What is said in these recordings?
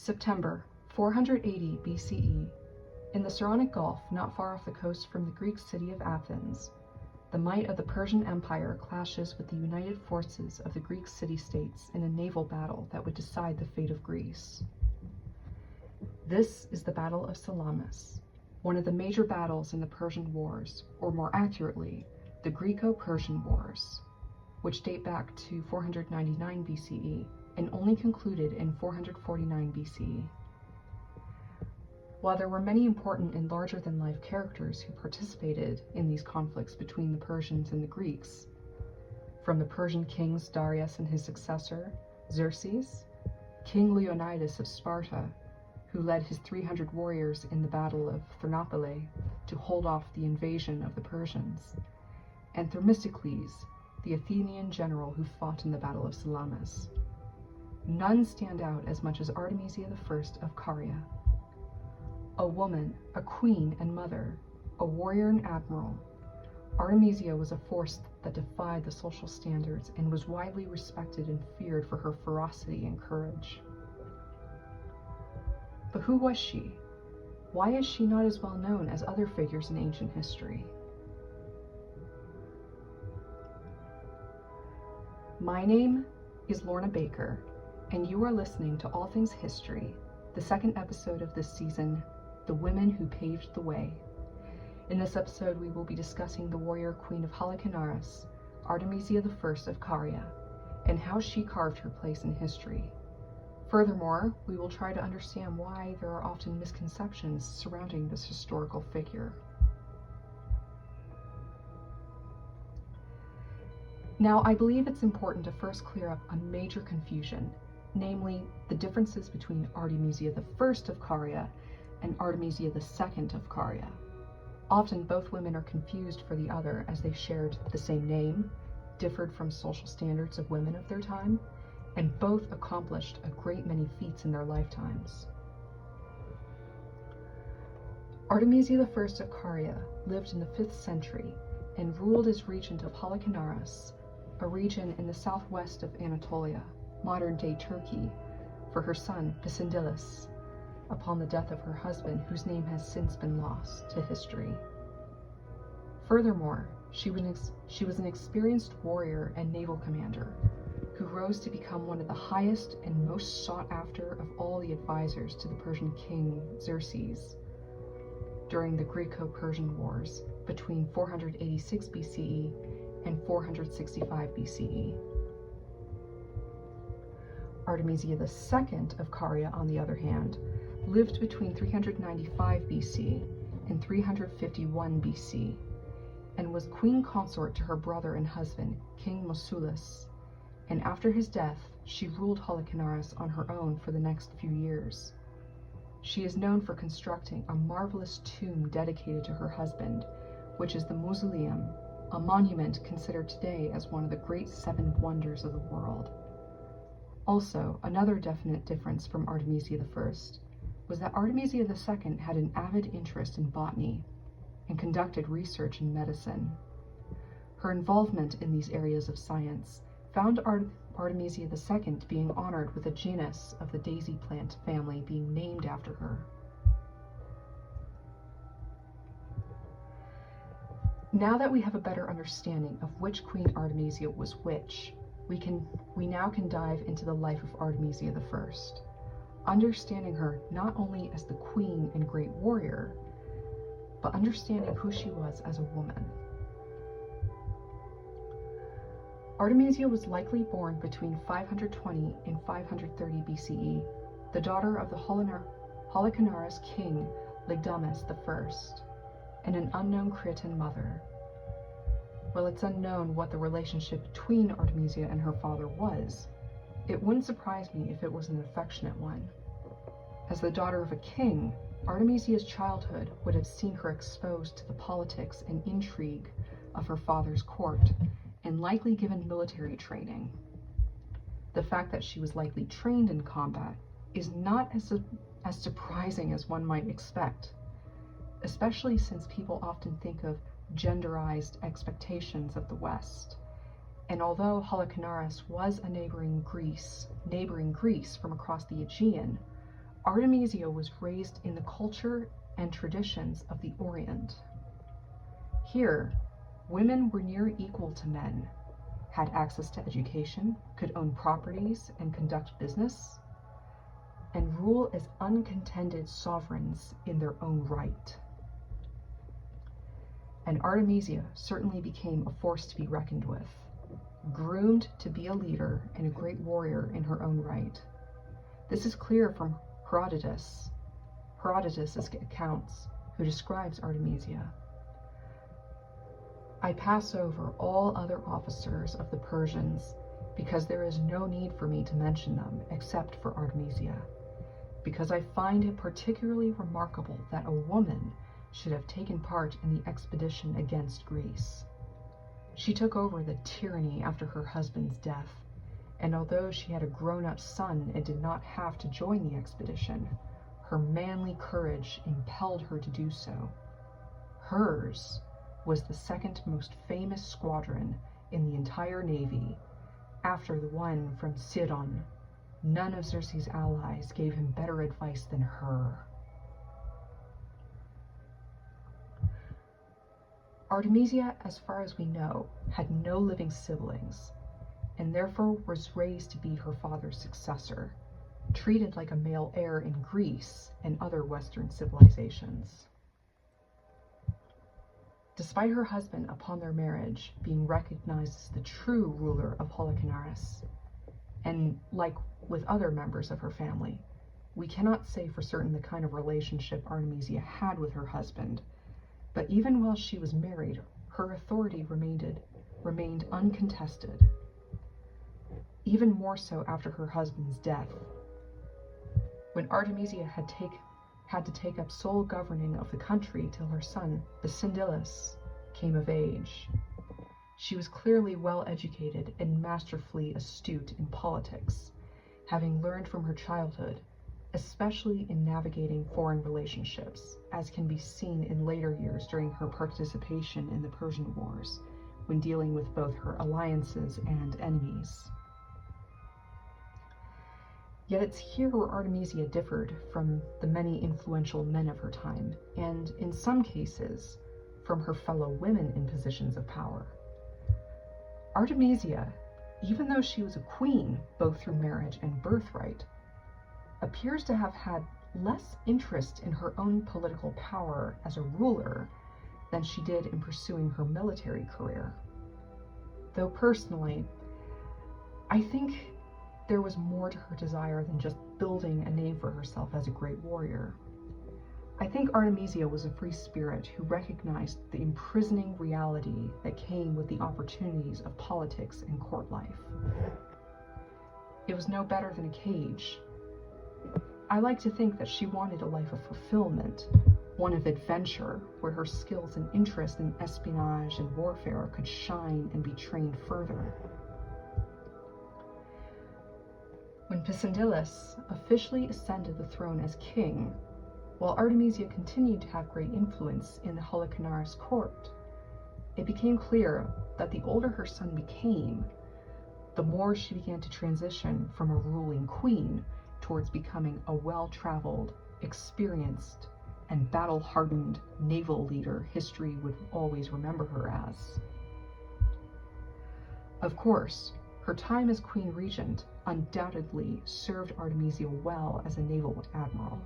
September 480 BCE, in the Saronic Gulf, not far off the coast from the Greek city of Athens, the might of the Persian Empire clashes with the united forces of the Greek city-states in a naval battle that would decide the fate of Greece. This is the Battle of Salamis, one of the major battles in the Persian Wars, or more accurately, the Greco-Persian Wars, which date back to 499 BCE and only concluded in 449 BCE. While there were many important and larger-than-life characters who participated in these conflicts between the Persians and the Greeks, from the Persian kings Darius and his successor, Xerxes, King Leonidas of Sparta, who led his 300 warriors in the Battle of Thermopylae to hold off the invasion of the Persians, and Themistocles, the Athenian general who fought in the Battle of Salamis. None stand out as much as Artemisia I of Caria. A woman, a queen and mother, a warrior and admiral, Artemisia was a force that defied the social standards and was widely respected and feared for her ferocity and courage. But who was she? Why is she not as well known as other figures in ancient history? My name is Lorna Baker, and you are listening to All Things History, the second episode of this season, The Women Who Paved the Way. In this episode, we will be discussing the warrior queen of Halicarnassus, Artemisia I of Caria, and how she carved her place in history. Furthermore, we will try to understand why there are often misconceptions surrounding this historical figure. Now, I believe it's important to first clear up a major confusion, namely the differences between Artemisia I of Caria and Artemisia II of Caria. Often both women are confused for the other as they shared the same name, differed from social standards of women of their time, and both accomplished a great many feats in their lifetimes. Artemisia I of Caria lived in the 5th century and ruled as regent of Halicarnassus, a region in the southwest of Anatolia, modern-day Turkey, for her son Pisindilis, upon the death of her husband, whose name has since been lost to history. Furthermore, she was an experienced warrior and naval commander who rose to become one of the highest and most sought after of all the advisors to the Persian king Xerxes during the Greco-Persian Wars between 486 BCE and 465 BCE. Artemisia II of Caria, on the other hand, lived between 395 BC and 351 BC, and was queen consort to her brother and husband, King Mausolus, and after his death, she ruled Halicarnassus on her own for the next few years. She is known for constructing a marvelous tomb dedicated to her husband, which is the Mausoleum, a monument considered today as one of the great 7 wonders of the world. Also, another definite difference from Artemisia I was that Artemisia II had an avid interest in botany and conducted research in medicine. Her involvement in these areas of science found Artemisia II being honored with a genus of the daisy plant family being named after her. Now that we have a better understanding of which Queen Artemisia was which, we now can dive into the life of Artemisia I, understanding her not only as the queen and great warrior, but understanding who she was as a woman. Artemisia was likely born between 520 and 530 BCE, the daughter of the Halicarnassus king Ligdamis I, and an unknown Cretan mother. While it's unknown what the relationship between Artemisia and her father was, it wouldn't surprise me if it was an affectionate one. As the daughter of a king, Artemisia's childhood would have seen her exposed to the politics and intrigue of her father's court, and likely given military training. The fact that she was likely trained in combat is not as surprising as one might expect, especially since people often think of genderized expectations of the West. And although Halicarnassus was a neighboring Greece from across the Aegean, Artemisia was raised in the culture and traditions of the Orient. Here, women were near equal to men, had access to education, could own properties and conduct business, and rule as uncontended sovereigns in their own right. And Artemisia certainly became a force to be reckoned with, groomed to be a leader and a great warrior in her own right. This is clear from Herodotus's accounts, who describes Artemisia. I pass over all other officers of the Persians because there is no need for me to mention them except for Artemisia, because I find it particularly remarkable that a woman should have taken part in the expedition against Greece. She took over the tyranny after her husband's death, and although she had a grown-up son and did not have to join the expedition, her manly courage impelled her to do so. Hers was the second most famous squadron in the entire navy, after the one from Sidon. None of Xerxes' allies gave him better advice than her. Artemisia, as far as we know, had no living siblings, and therefore was raised to be her father's successor, treated like a male heir in Greece and other Western civilizations. Despite her husband, upon their marriage, being recognized as the true ruler of Halicarnassus, and like with other members of her family, we cannot say for certain the kind of relationship Artemisia had with her husband, but even while she was married, her authority remained uncontested, even more so after her husband's death. When Artemisia had to take up sole governing of the country till her son, Basindilus, came of age. She was clearly well educated and masterfully astute in politics, having learned from her childhood, especially in navigating foreign relationships, as can be seen in later years during her participation in the Persian Wars, when dealing with both her alliances and enemies. Yet it's here where Artemisia differed from the many influential men of her time, and in some cases, from her fellow women in positions of power. Artemisia, even though she was a queen, both through marriage and birthright, appears to have had less interest in her own political power as a ruler than she did in pursuing her military career. Though personally, I think there was more to her desire than just building a name for herself as a great warrior. I think Artemisia was a free spirit who recognized the imprisoning reality that came with the opportunities of politics and court life. It was no better than a cage. I like to think that she wanted a life of fulfillment, one of adventure, where her skills and interest in espionage and warfare could shine and be trained further. When Basindilus officially ascended the throne as king, while Artemisia continued to have great influence in the Halicarnassus court, it became clear that the older her son became, the more she began to transition from a ruling queen towards becoming a well-traveled, experienced, and battle-hardened naval leader history would always remember her as. Of course, her time as Queen Regent undoubtedly served Artemisia well as a naval admiral,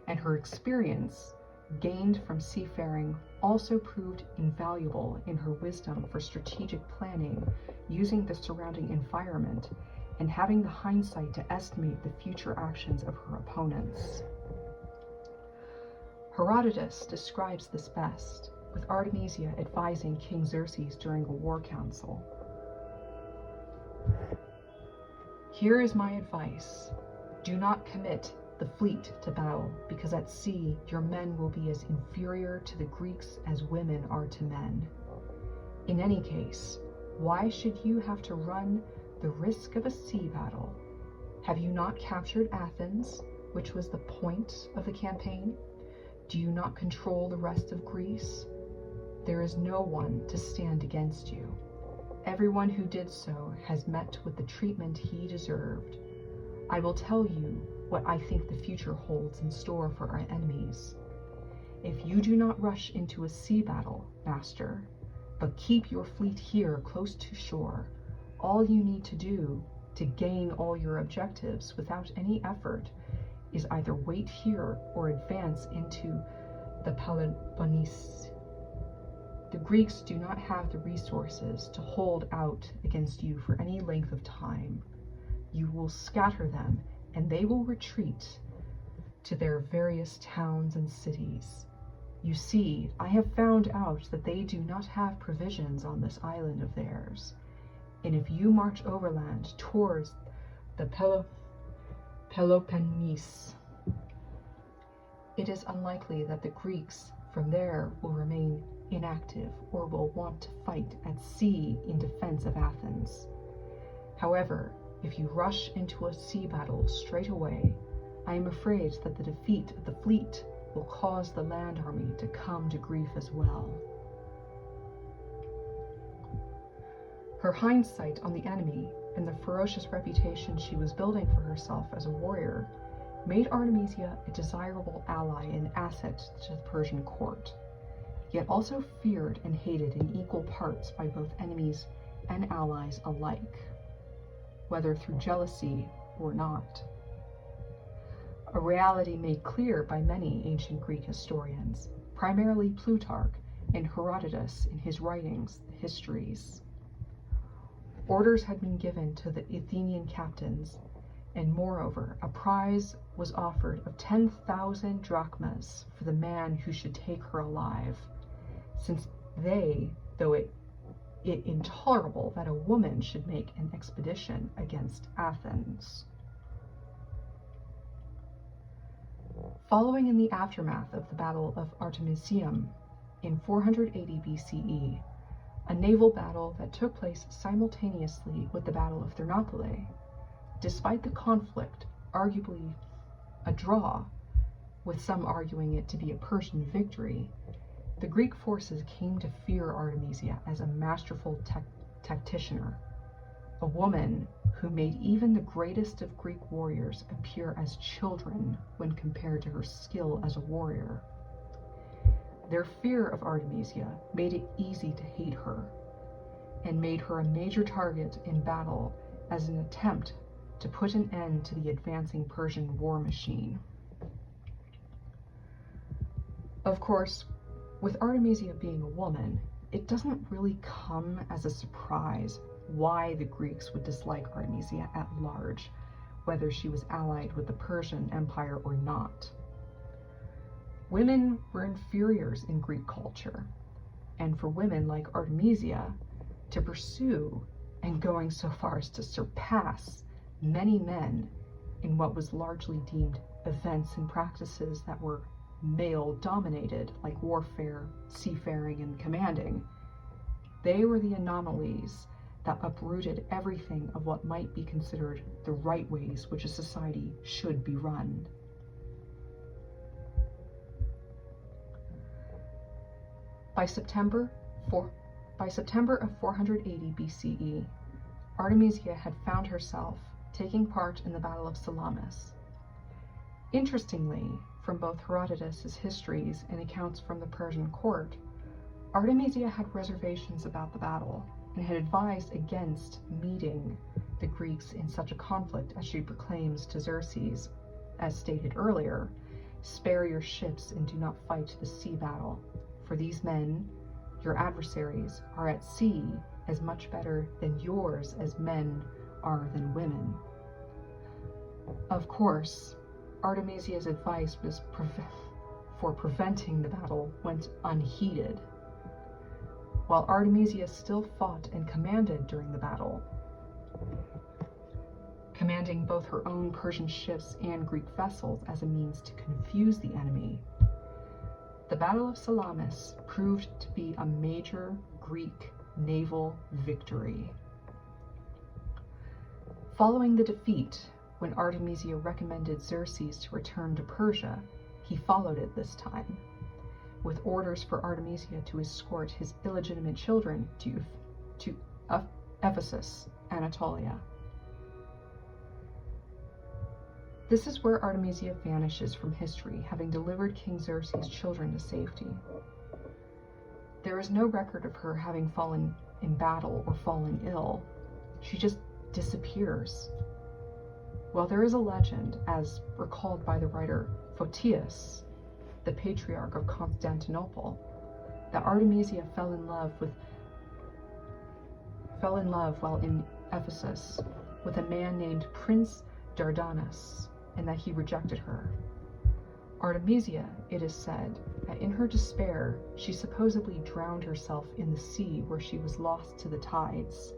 and her experience gained from seafaring also proved invaluable in her wisdom for strategic planning, using the surrounding environment and having the hindsight to estimate the future actions of her opponents. Herodotus describes this best, with Artemisia advising King Xerxes during a war council. Here is my advice. Do not commit the fleet to battle, because at sea your men will be as inferior to the Greeks as women are to men. In any case, why should you have to run the risk of a sea battle? Have you not captured Athens, which was the point of the campaign? Do you not control the rest of Greece? There is no one to stand against you. Everyone who did so has met with the treatment he deserved. I will tell you what I think the future holds in store for our enemies. If you do not rush into a sea battle, master, but keep your fleet here close to shore, all you need to do to gain all your objectives without any effort is either wait here or advance into the Peloponnese. The Greeks do not have the resources to hold out against you for any length of time. You will scatter them, and they will retreat to their various towns and cities. You see, I have found out that they do not have provisions on this island of theirs, and if you march overland towards the Peloponnese, it is unlikely that the Greeks from there will remain inactive or will want to fight at sea in defense of Athens. However, if you rush into a sea battle straight away, I am afraid that the defeat of the fleet will cause the land army to come to grief as well. Her hindsight on the enemy and the ferocious reputation she was building for herself as a warrior made Artemisia a desirable ally and asset to the Persian court, yet also feared and hated in equal parts by both enemies and allies alike, whether through jealousy or not. A reality made clear by many ancient Greek historians, primarily Plutarch and Herodotus in his writings, the histories. Orders had been given to the Athenian captains, and moreover, a prize was offered of 10,000 drachmas for the man who should take her alive, since though it intolerable that a woman should make an expedition against Athens. Following in the aftermath of the Battle of Artemisium in 480 BCE, a naval battle that took place simultaneously with the Battle of Thermopylae, despite the conflict arguably a draw, with some arguing it to be a Persian victory, the Greek forces came to fear Artemisia as a masterful tactician, a woman who made even the greatest of Greek warriors appear as children when compared to her skill as a warrior. Their fear of Artemisia made it easy to hate her, and made her a major target in battle as an attempt to put an end to the advancing Persian war machine. Of course, with Artemisia being a woman, it doesn't really come as a surprise why the Greeks would dislike Artemisia at large, whether she was allied with the Persian Empire or not. Women were inferiors in Greek culture, and for women like Artemisia to pursue, and going so far as to surpass, many men in what was largely deemed events and practices that were male-dominated, like warfare, seafaring, and commanding, they were the anomalies that uprooted everything of what might be considered the right ways which a society should be run. By September of 480 BCE, Artemisia had found herself taking part in the Battle of Salamis. Interestingly, from both Herodotus' histories and accounts from the Persian court, Artemisia had reservations about the battle and had advised against meeting the Greeks in such a conflict, as she proclaims to Xerxes, as stated earlier, "Spare your ships and do not fight the sea battle, for these men, your adversaries, are at sea as much better than yours as men are than women." Of course, Artemisia's advice for preventing the battle went unheeded. While Artemisia still fought and commanded during the battle, commanding both her own Persian ships and Greek vessels as a means to confuse the enemy, the Battle of Salamis proved to be a major Greek naval victory. Following the defeat, when Artemisia recommended Xerxes to return to Persia, he followed it this time, with orders for Artemisia to escort his illegitimate children to Ephesus, Anatolia. This is where Artemisia vanishes from history, having delivered King Xerxes' children to safety. There is no record of her having fallen in battle or fallen ill. She just disappears. While there is a legend, as recalled by the writer Photius, the patriarch of Constantinople, that Artemisia fell in love while in Ephesus with a man named Prince Dardanus, and that he rejected her. Artemisia, it is said, that in her despair she supposedly drowned herself in the sea where she was lost to the tides.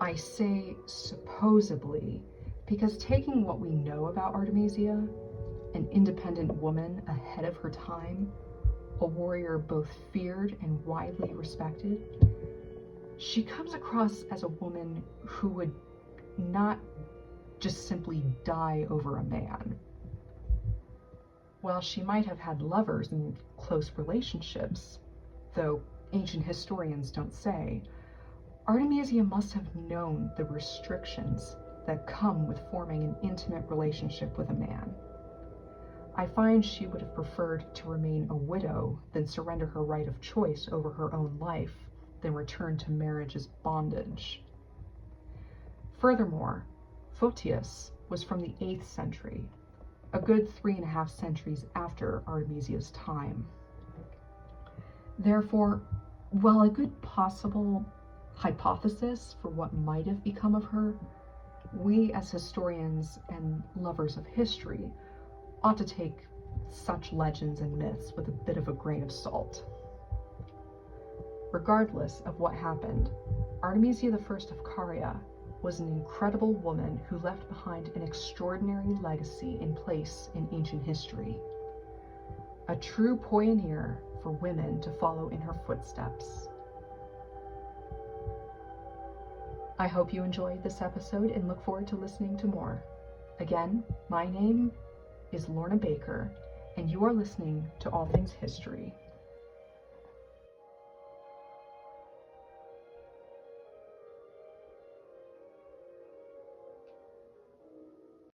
I say supposedly because, taking what we know about Artemisia, an independent woman ahead of her time, a warrior both feared and widely respected, she comes across as a woman who would not just simply die over a man. While she might have had lovers and close relationships, though ancient historians don't say, Artemisia must have known the restrictions that come with forming an intimate relationship with a man. I find she would have preferred to remain a widow than surrender her right of choice over her own life, than return to marriage's bondage. Furthermore, Photius was from the 8th century, a good 3.5 centuries after Artemisia's time. Therefore, while a good possible hypothesis for what might have become of her, we as historians and lovers of history ought to take such legends and myths with a bit of a grain of salt. Regardless of what happened, Artemisia I of Caria was an incredible woman who left behind an extraordinary legacy in place in ancient history. A true pioneer for women to follow in her footsteps. I hope you enjoyed this episode and look forward to listening to more. Again, my name is Lorna Baker, and you are listening to All Things History.